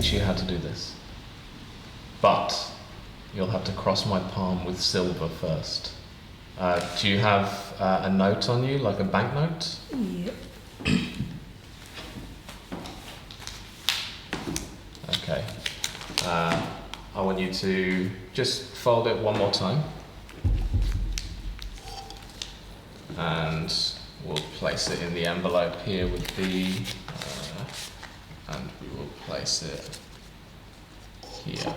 teach you how to do this. But you'll have to cross my palm with silver first. Do you have a note on you, like a banknote? Yep. Okay. I want you to just fold it one more time. And we'll place it in the envelope here with the, and we will place it here.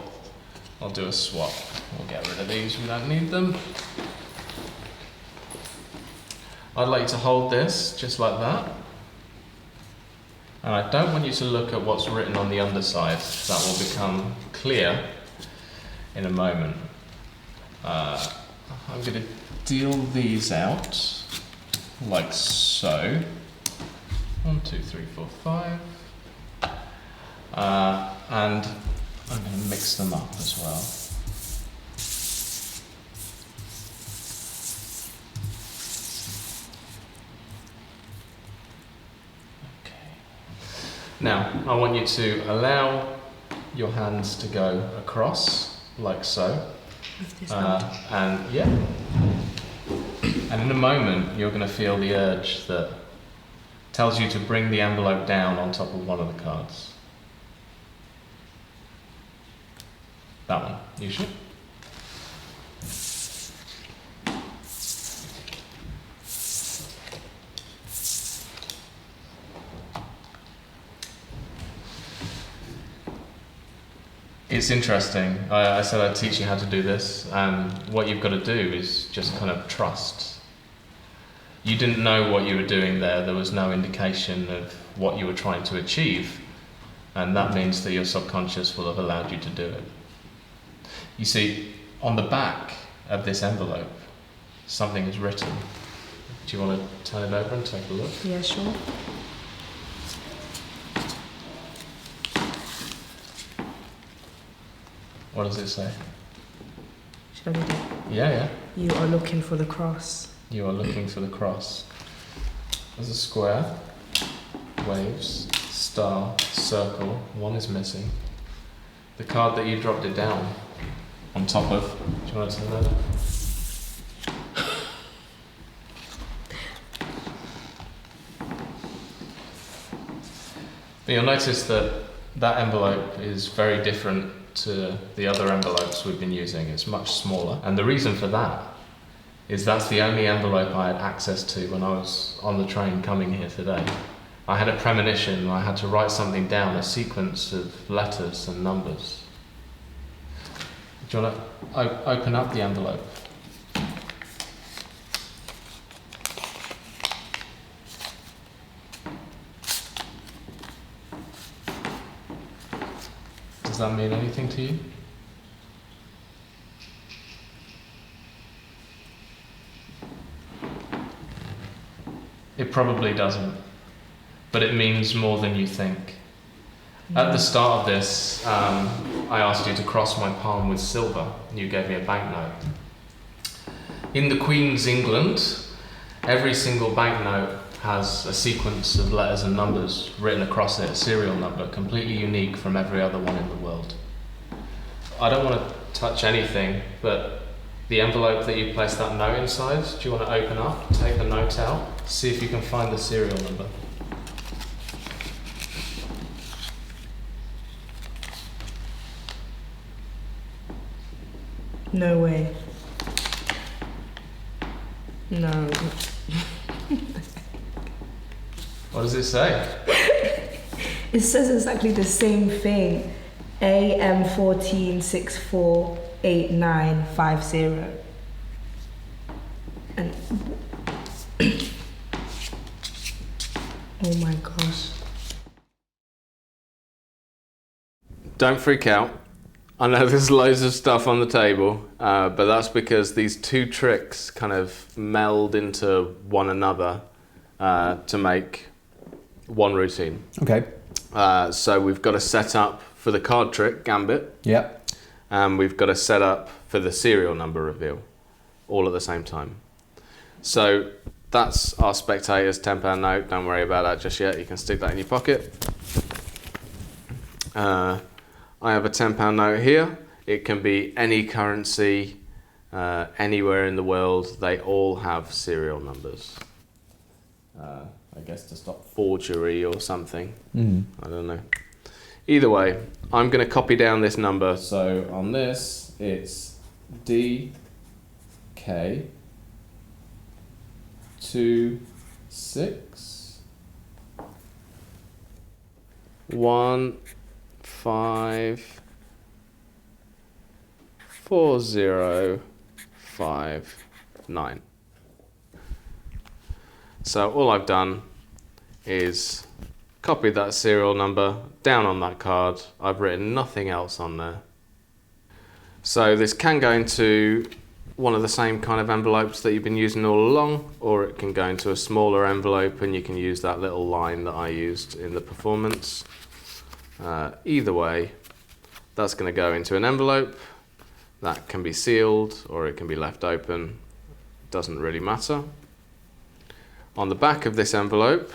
I'll do a swap. We'll get rid of these, we don't need them. I'd like you to hold this just like that. And I don't want you to look at what's written on the underside. That will become clear in a moment. I'm going to deal these out like so. 1, 2, 3, 4, 5. And I'm going to mix them up as well. Now, I want you to allow your hands to go across, like so. With this hand. And yeah. And in a moment, you're going to feel the urge that tells you to bring the envelope down on top of one of the cards. That one, you should. It's interesting. I said I'd teach you how to do this, and what you've got to do is just kind of trust. You didn't know what you were doing there. There was no indication of what you were trying to achieve, and that means that your subconscious will have allowed you to do it. You see, on the back of this envelope, something is written. Do you want to turn it over and take a look? Yeah, sure. What does it say? Should I read it? Yeah. You are looking for the cross. You are looking for the cross. There's a square, waves, star, circle. One is missing. The card that you dropped it down on top of. Do you want to turn that? But you'll notice that that envelope is very different to the other envelopes we've been using. It's much smaller. And the reason for that is that's the only envelope I had access to when I was on the train coming here today. I had a premonition. I had to write something down, a sequence of letters and numbers. Do you want to open up the envelope? Does that mean anything to you? It probably doesn't, but it means more than you think. At the start of this, I asked you to cross my palm with silver. You gave me a banknote. In the Queen's England, every single banknote has a sequence of letters and numbers written across it, a serial number, completely unique from every other one in the world. I don't want to touch anything, but the envelope that you placed that note inside, do you want to open up, take the note out, see if you can find the serial number? No way. No. What does it say? It says exactly the same thing. AM14648950. And oh my gosh. Don't freak out. I know there's loads of stuff on the table, but that's because these two tricks kind of meld into one another to make one routine. Okay. So we've got a setup for the card trick, gambit. Yep. And we've got a setup for the serial number reveal, all at the same time. So that's our spectator's £10 note. Don't worry about that just yet. You can stick that in your pocket. I have a £10 note here. It can be any currency, anywhere in the world. They all have serial numbers. I guess to stop forgery or something. I don't know. Either way, I'm going to copy down this number. So on this, it's DK 26 154059. So all I've done is copy that serial number down on that card. I've written nothing else on there. So this can go into one of the same kind of envelopes that you've been using all along, or it can go into a smaller envelope and you can use that little line that I used in the performance. Either way, that's going to go into an envelope. That can be sealed or it can be left open. Doesn't really matter. On the back of this envelope,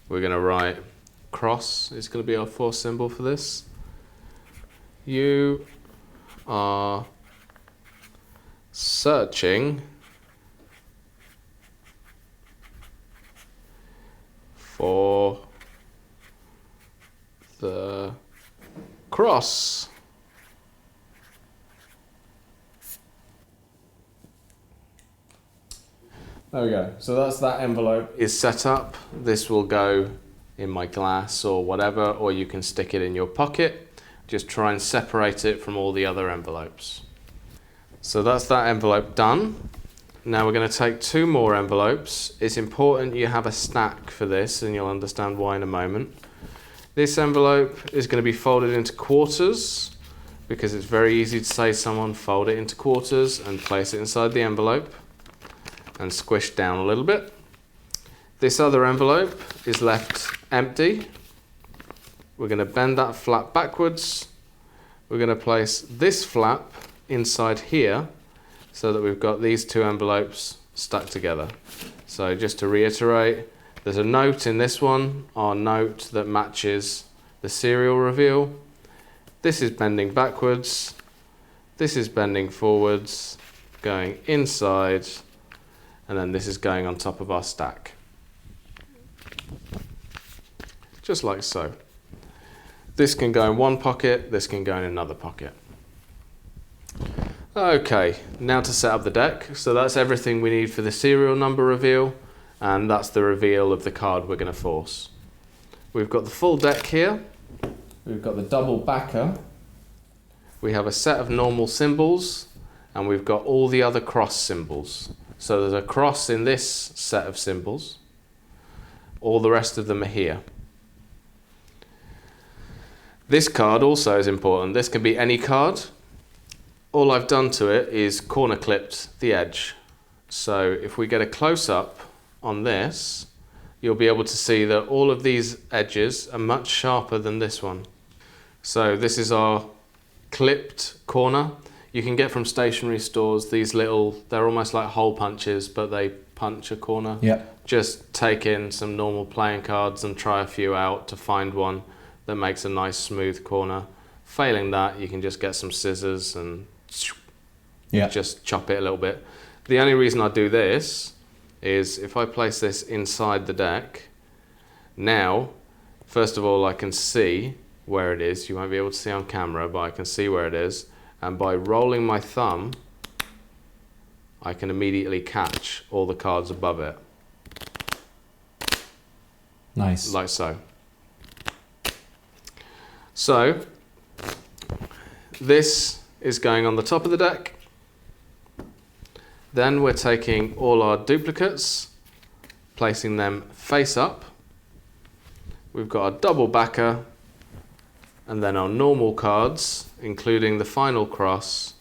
we're going to write cross. It's going to be our fourth symbol for this. You are searching for the cross. There we go. So that's that envelope is set up. This will go in my glass or whatever, or you can stick it in your pocket. Just try and separate it from all the other envelopes. So that's that envelope done. Now we're going to take two more envelopes. It's important you have a stack for this, and you'll understand why in a moment. This envelope is going to be folded into quarters, because it's very easy to say to someone, fold it into quarters and place it inside the envelope and squish down a little bit. This other envelope is left empty. We're going to bend that flap backwards. We're going to place this flap inside here so that we've got these two envelopes stuck together. So just to reiterate, there's a note in this one, our note that matches the serial reveal. This is bending backwards. This is bending forwards, going inside, and then this is going on top of our stack. Just like so. This can go in one pocket, this can go in another pocket. Okay, now to set up the deck. So that's everything we need for the serial number reveal, and that's the reveal of the card we're going to force. We've got the full deck here. We've got the double backer. We have a set of normal symbols, and we've got all the other cross symbols. So there's a cross in this set of symbols. All the rest of them are here. This card also is important. This can be any card. All I've done to it is corner clipped the edge. So if we get a close up on this, you'll be able to see that all of these edges are much sharper than this one. So this is our clipped corner. You can get from stationery stores these little, they're almost like hole punches, but they punch a corner. Yeah. Just take in some normal playing cards and try a few out to find one that makes a nice smooth corner. Failing that, you can just get some scissors and just chop it a little bit. The only reason I do this is if I place this inside the deck, now, first of all, I can see where it is. You won't be able to see on camera, but I can see where it is. And by rolling my thumb, I can immediately catch all the cards above it. Nice. Like so. So, this is going on the top of the deck. Then we're taking all our duplicates, placing them face up. We've got our double backer, and then our normal cards, including the final cross,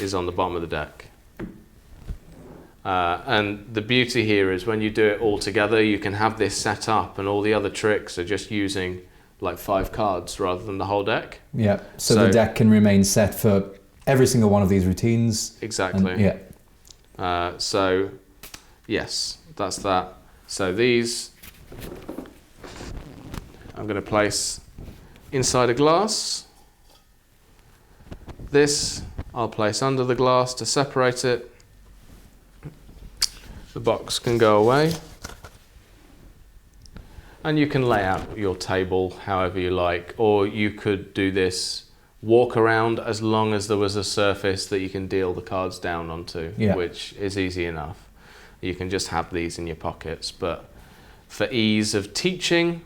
is on the bottom of the deck. And the beauty here is when you do it all together, you can have this set up, and all the other tricks are just using like 5 cards rather than the whole deck. Yeah, so the deck can remain set for every single one of these routines. Exactly. And, so, yes, that's that. So these I'm going to place inside a glass. This I'll place under the glass to separate it. The box can go away. And you can lay out your table however you like, or you could do this walk around as long as there was a surface that you can deal the cards down onto, which is easy enough. You can just have these in your pockets, but for ease of teaching,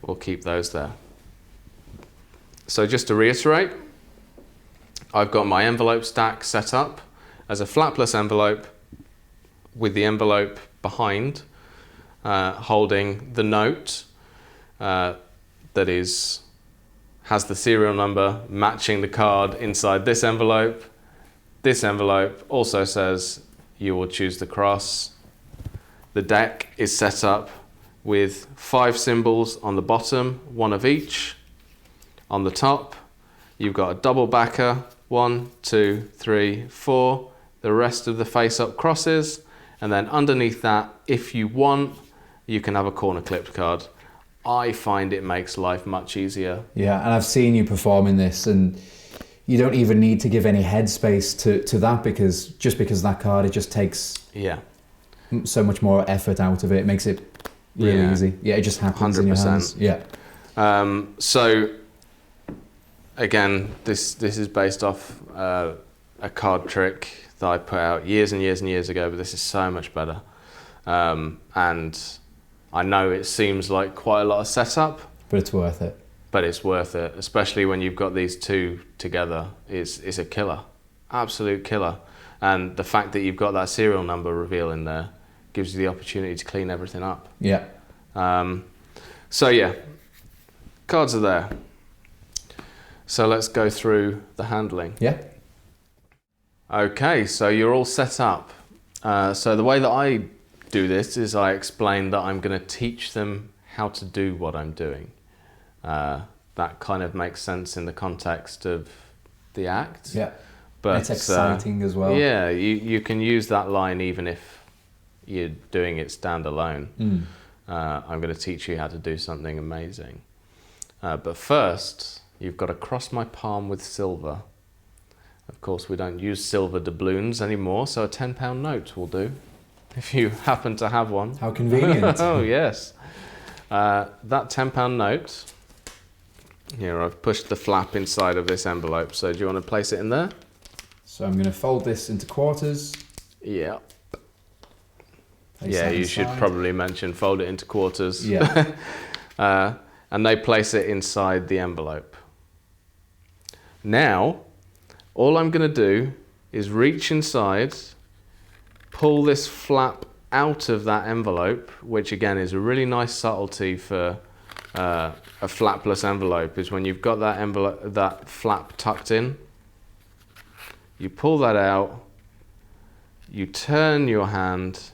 we'll keep those there. So just to reiterate, I've got my envelope stack set up as a flapless envelope with the envelope behind, holding the note that has the serial number matching the card inside this envelope. This envelope also says you will choose the cross. The deck is set up with 5 symbols on the bottom, 1 of each. On the top, you've got a double backer, 1, 2, 3, 4. The rest of the face-up crosses. And then underneath that, if you want, you can have a corner clipped card. I find it makes life much easier. Yeah, and I've seen you performing this, and you don't even need to give any headspace to that, because that card, it just takes so much more effort out of it. It makes it really easy. Yeah, it just happens 100%. In your hands. Yeah. So again, this is based off a card trick that I put out years and years and years ago, but this is so much better. And I know it seems like quite a lot of setup, but it's worth it. But it's worth it, especially when you've got these two together. It's a killer, absolute killer. And the fact that you've got that serial number reveal in there gives you the opportunity to clean everything up. Yeah. So yeah, cards are there. So let's go through the handling. Yeah. Okay, so you're all set up. So the way that I do this is I explain that I'm going to teach them how to do what I'm doing. That kind of makes sense in the context of the act. Yeah, but it's exciting as well. Yeah, you can use that line even if you're doing it standalone. I'm going to teach you how to do something amazing. But first, you've got to cross my palm with silver. Of course, we don't use silver doubloons anymore, so a £10 note will do, if you happen to have one. How convenient. Oh, yes. That £10 note, here I've pushed the flap inside of this envelope, so do you want to place it in there? So I'm going to fold this into quarters. Yeah. Place yeah, you should probably mention fold it into quarters. Yeah. And they place it inside the envelope. Now, all I'm going to do is reach inside, pull this flap out of that envelope, which again is a really nice subtlety for a flapless envelope, is when you've got that flap tucked in, you pull that out, you turn your hand,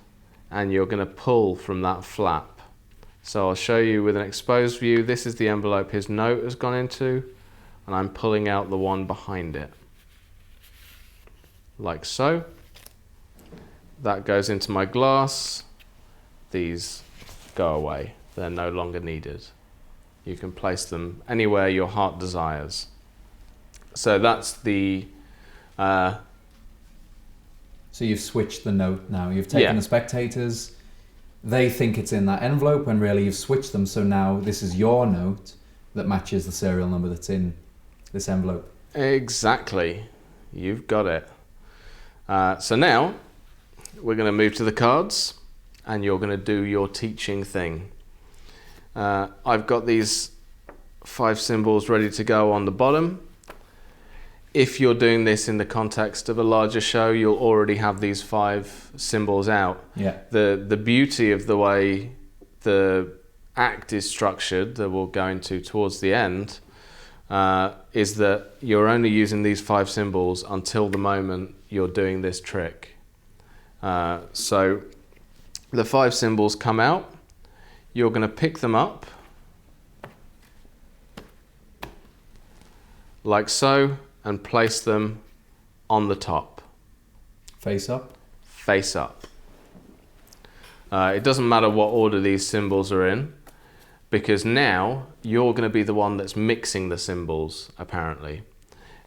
and you're going to pull from that flap. So I'll show you with an exposed view. This is the envelope his note has gone into, and I'm pulling out the one behind it. Like so. That goes into my glass. These go away. They're no longer needed. You can place them anywhere your heart desires. So that's the... So you've switched the note now. You've taken the spectators. They think it's in that envelope when really you've switched them. So now this is your note that matches the serial number that's in this envelope. Exactly. You've got it. So now we're going to move to the cards and you're going to do your teaching thing. I've got these 5 symbols ready to go on the bottom. If you're doing this in the context of a larger show, you'll already have these 5 symbols out. Yeah. The beauty of the way the act is structured, that we'll go into towards the end, is that you're only using these 5 symbols until the moment you're doing this trick. So the 5 symbols come out, you're going to pick them up like so and place them on the top. Face up? Face up. It doesn't matter what order these symbols are in. because now you're going to be the one that's mixing the symbols, apparently.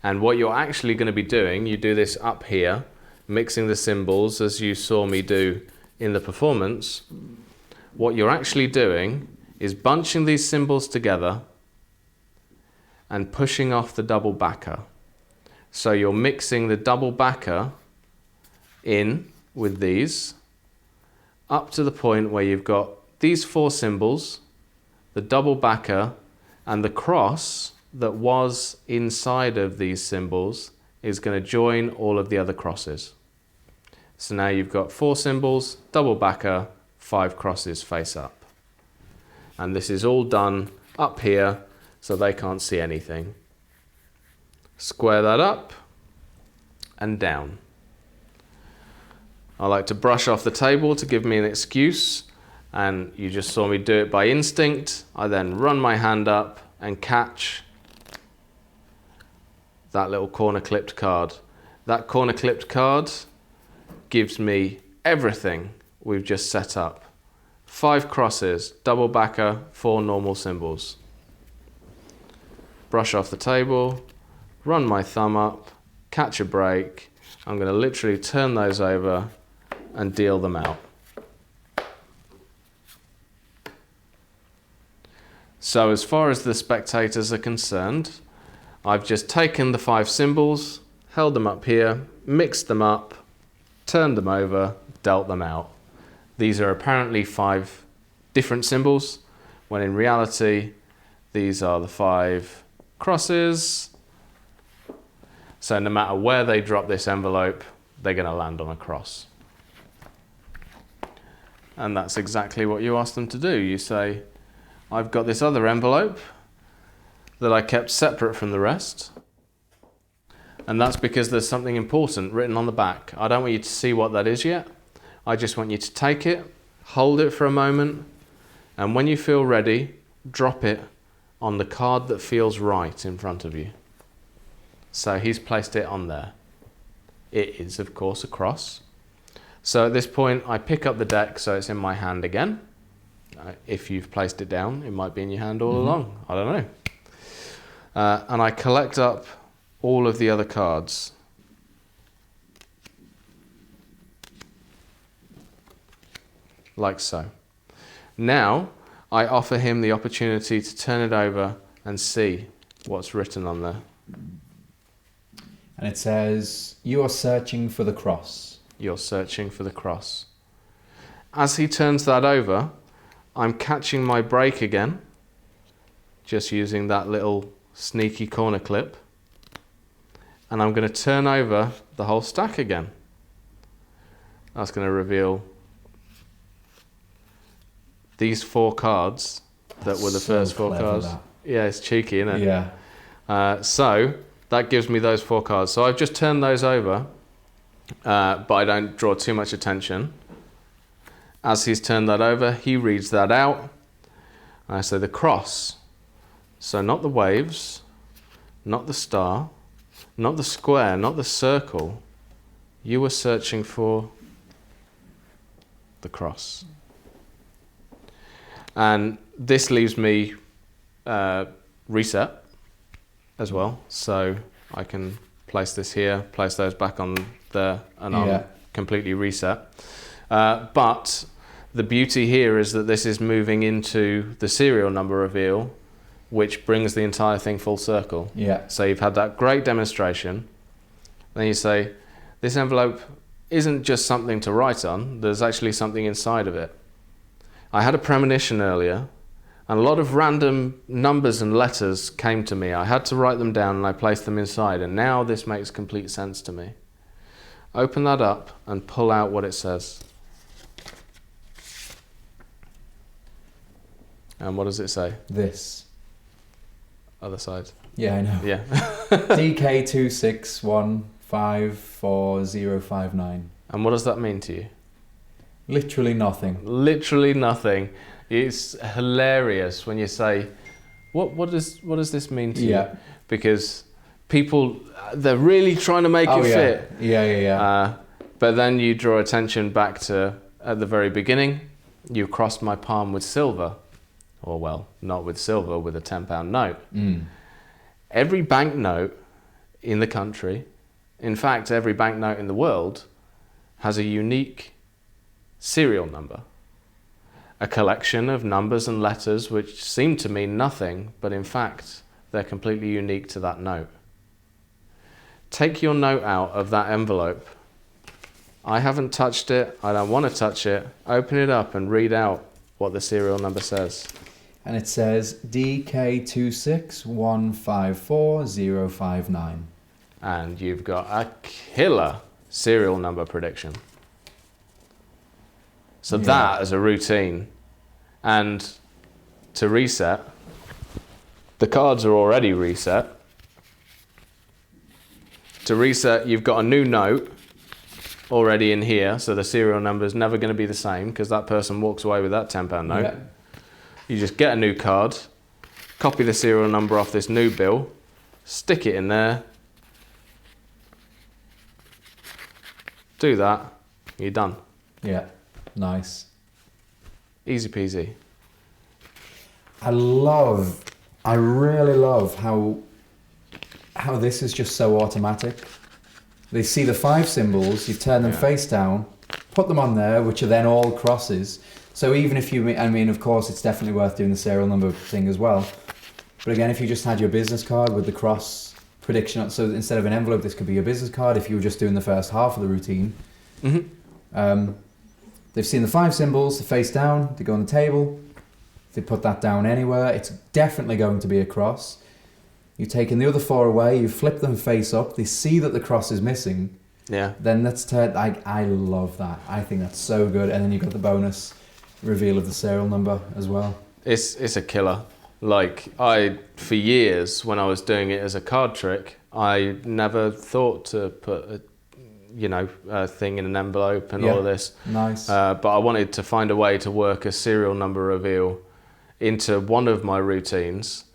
And what you're actually going to be doing, you do this up here, mixing the symbols as you saw me do in the performance. What you're actually doing is bunching these symbols together and pushing off the double backer. So you're mixing the double backer in with these up to the point where you've got these 4 symbols, the double backer, and the cross that was inside of these symbols is going to join all of the other crosses. So now you've got 4 symbols, double backer, 5 crosses face up. And this is all done up here so they can't see anything. Square that up and down. I like to brush off the table to give me an excuse, and you just saw me do it by instinct. I then run my hand up and catch that little corner clipped card. That corner clipped card gives me everything we've just set up. 5 crosses, double backer, 4 normal symbols. Brush off the table, run my thumb up, catch a break. I'm going to literally turn those over and deal them out. So as far as the spectators are concerned, I've just taken the 5 symbols, held them up here, mixed them up, turned them over, dealt them out. These are apparently 5 different symbols, when in reality, these are the 5 crosses. So no matter where they drop this envelope, they're going to land on a cross. And that's exactly what you ask them to do. You say, I've got this other envelope that I kept separate from the rest. And that's because there's something important written on the back. I don't want you to see what that is yet. I just want you to take it, hold it for a moment, and when you feel ready, drop it on the card that feels right in front of you. So he's placed it on there. It is, of course, a cross. So at this point, I pick up the deck so it's in my hand again. If you've placed it down, it might be in your hand all along. I don't know. And I collect up all of the other cards. Like so. Now, I offer him the opportunity to turn it over and see what's written on there. And it says, you are searching for the cross. You're searching for the cross. As he turns that over, I'm catching my break again, just using that little sneaky corner clip. And I'm going to turn over the whole stack again. That's going to reveal these 4 cards that were the first 4 cards. That. Yeah, it's cheeky, isn't it? Yeah. So that gives me those 4 cards. So I've just turned those over, but I don't draw too much attention. As he's turned that over, he reads that out. And I say the cross. So not the waves, not the star, not the square, not the circle. You were searching for the cross. And this leaves me reset as well. So I can place this here, place those back on there, and I'm completely reset. But the beauty here is that this is moving into the serial number reveal, which brings the entire thing full circle. Yeah. So you've had that great demonstration. Then you say, this envelope isn't just something to write on, there's actually something inside of it. I had a premonition earlier, and a lot of random numbers and letters came to me. I had to write them down and I placed them inside, and now this makes complete sense to me. Open that up and pull out what it says. And what does it say? This. Other side. Yeah, I know. Yeah. DK261544059. And what does that mean to you? Literally nothing. Literally nothing. It's hilarious when you say, what does this mean to you? Because people, they're really trying to make it fit. Yeah. But then you draw attention back to, at the very beginning, you crossed my palm with silver. or well, not with silver, with a £10 note. Every banknote in the country, in fact, every banknote in the world, has a unique serial number. A collection of numbers and letters which seem to mean nothing, but in fact, they're completely unique to that note. Take your note out of that envelope. I haven't touched it. I don't want to touch it. Open it up and read out what the serial number says. And it says DK26154,059. And you've got a killer serial number prediction. So that is a routine. And to reset, the cards are already reset. To reset, you've got a new note already in here, so the serial number is never going to be the same because that person walks away with that £10 note. Yeah. You just get a new card, copy the serial number off this new bill, stick it in there, do that, you're done. Yeah, nice. Easy peasy. I really love how this is just so automatic. They see the 5 symbols, you turn them face down, put them on there, which are then all crosses. So even if you, I mean, of course, it's definitely worth doing the serial number thing as well. But again, if you just had your business card with the cross prediction, so instead of an envelope, this could be your business card if you were just doing the first half of the routine. They've seen the 5 symbols, the face down, they go on the table, they put that down anywhere, it's definitely going to be a cross. You've taken the other 4 away, you flip them face up, they see that the cross is missing. Yeah. Then that's I love that. I think that's so good. And then you've got the bonus reveal of the serial number as well. It's a killer. Like, for years when I was doing it as a card trick, I never thought to put a thing in an envelope and all of this. Nice. But I wanted to find a way to work a serial number reveal into one of my routines.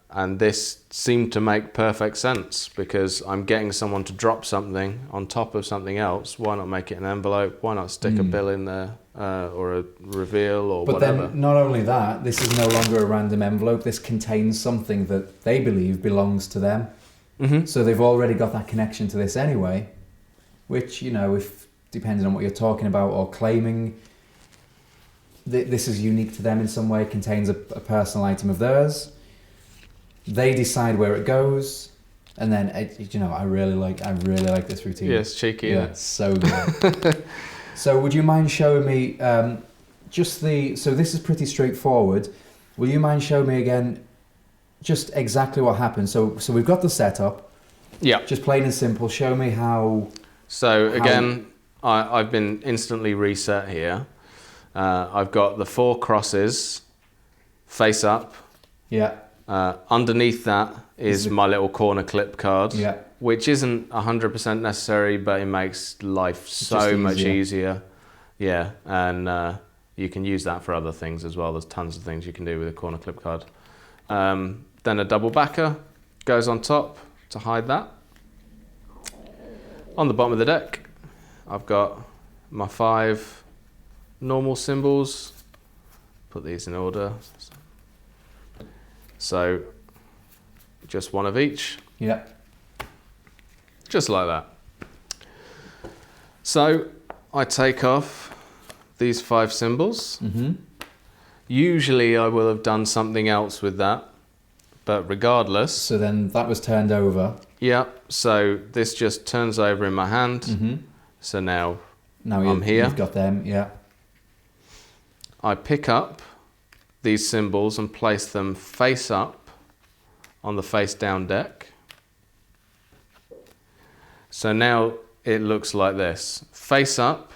And this seemed to make perfect sense because I'm getting someone to drop something on top of something else. Why not make it an envelope? Why not stick a bill in there or a reveal or whatever? But then not only that, this is no longer a random envelope. This contains something that they believe belongs to them. So they've already got that connection to this anyway, which, if depending on what you're talking about or claiming, this is unique to them in some way, contains a personal item of theirs. They decide where it goes, and then I really like this routine. Yeah, it's cheeky. Yeah, it's so good. So would you mind showing me so this is pretty straightforward. Will you mind showing me again just exactly what happened? So we've got the setup. Yeah. Just plain and simple. Show me how. So again, I've been instantly reset here. I've got the 4 crosses face up. Yeah. Underneath that is my little corner clip card, which isn't 100% necessary, but it makes life so much easier. Yeah, and you can use that for other things as well. There's tons of things you can do with a corner clip card. Then a double backer goes on top to hide that. On the bottom of the deck, I've got my 5 normal symbols. Put these in order. So, just one of each. Yeah. Just like that. So, I take off these 5 symbols. Usually I will have done something else with that, but regardless. So then that was turned over. Yeah, so this just turns over in my hand. So now I'm here. You've got them, yeah. I pick up these symbols and place them face up on the face down deck. So now it looks like this. Face up,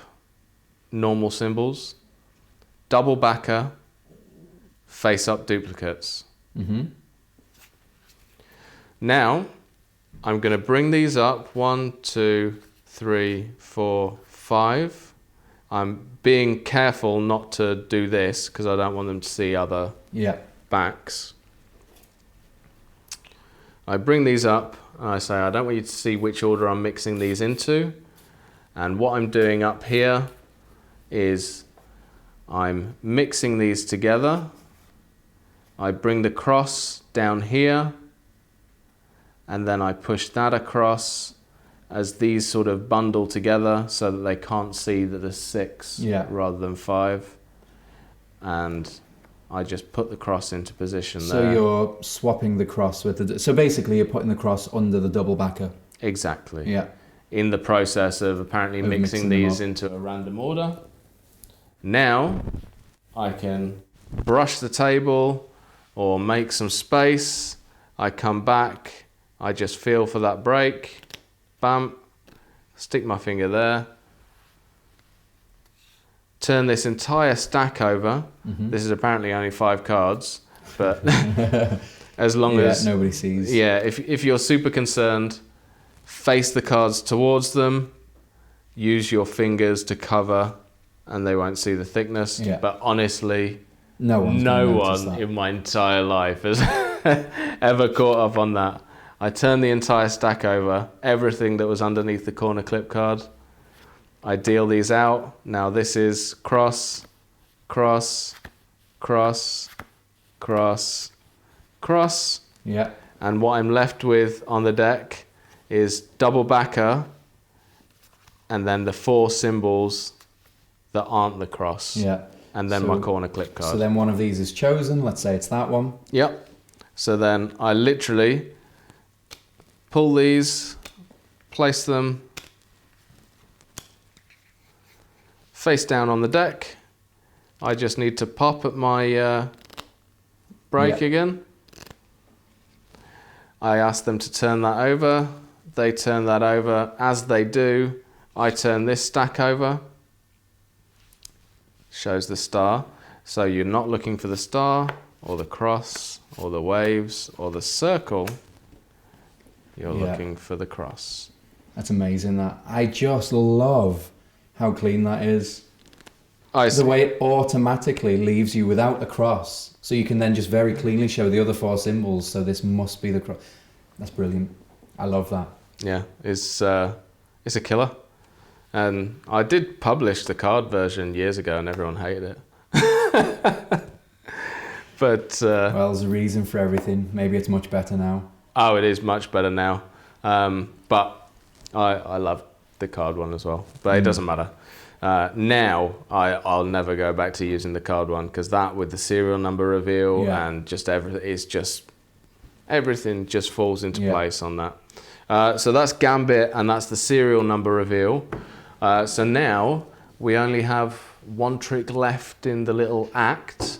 normal symbols, double backer, face up duplicates. Now I'm going to bring these up 1, 2, 3, 4, 5. I'm being careful not to do this because I don't want them to see other backs. I bring these up and I say, I don't want you to see which order I'm mixing these into. And what I'm doing up here is I'm mixing these together I bring the cross down here, and then I push that across as these sort of bundle together so that they can't see that there's 6 rather than 5. And I just put the cross into position there. So you're swapping the cross with the... So basically you're putting the cross under the double backer. Exactly. Yeah. In the process of apparently mixing these into a random order. Now I can brush the table or make some space. I come back, I just feel for that break. Bam, stick my finger there. Turn this entire stack over. This is apparently only 5 cards, but as long as nobody sees. Yeah, if you're super concerned, face the cards towards them, use your fingers to cover, and they won't see the thickness. Yeah. But honestly, no one in my entire life has ever caught up on that. I turn the entire stack over, everything that was underneath the corner clip card. I deal these out. Now this is cross, cross, cross, cross, cross. Yeah. And what I'm left with on the deck is double backer and then the 4 symbols that aren't the cross. Yeah. And then my corner clip card. So then one of these is chosen. Let's say it's that one. Yep. So then I literally pull these, place them face down on the deck. I just need to pop at my break again. I ask them to turn that over. They turn that over. As they do, I turn this stack over. Shows the star. So you're not looking for the star or the cross or the waves or the circle. You're looking for the cross. That's amazing. That I just love how clean that is. The way it automatically leaves you without a cross, so you can then just very cleanly show the other 4 symbols. So this must be the cross. That's brilliant. I love that. Yeah, it's a killer. And I did publish the card version years ago, and everyone hated it. But well, there's a reason for everything. Maybe it's much better now. Oh, it is much better now. But I love the card one as well. But it doesn't matter. Now I'll never go back to using the card one, because that with the serial number reveal and just everything just falls into place on that. So that's Gambit, and that's the serial number reveal. So now we only have 1 trick left in the little act.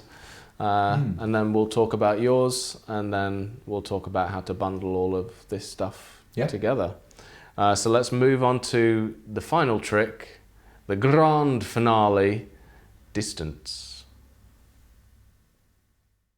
And then we'll talk about yours, and then we'll talk about how to bundle all of this stuff together. So let's move on to the final trick, the grand finale, distance.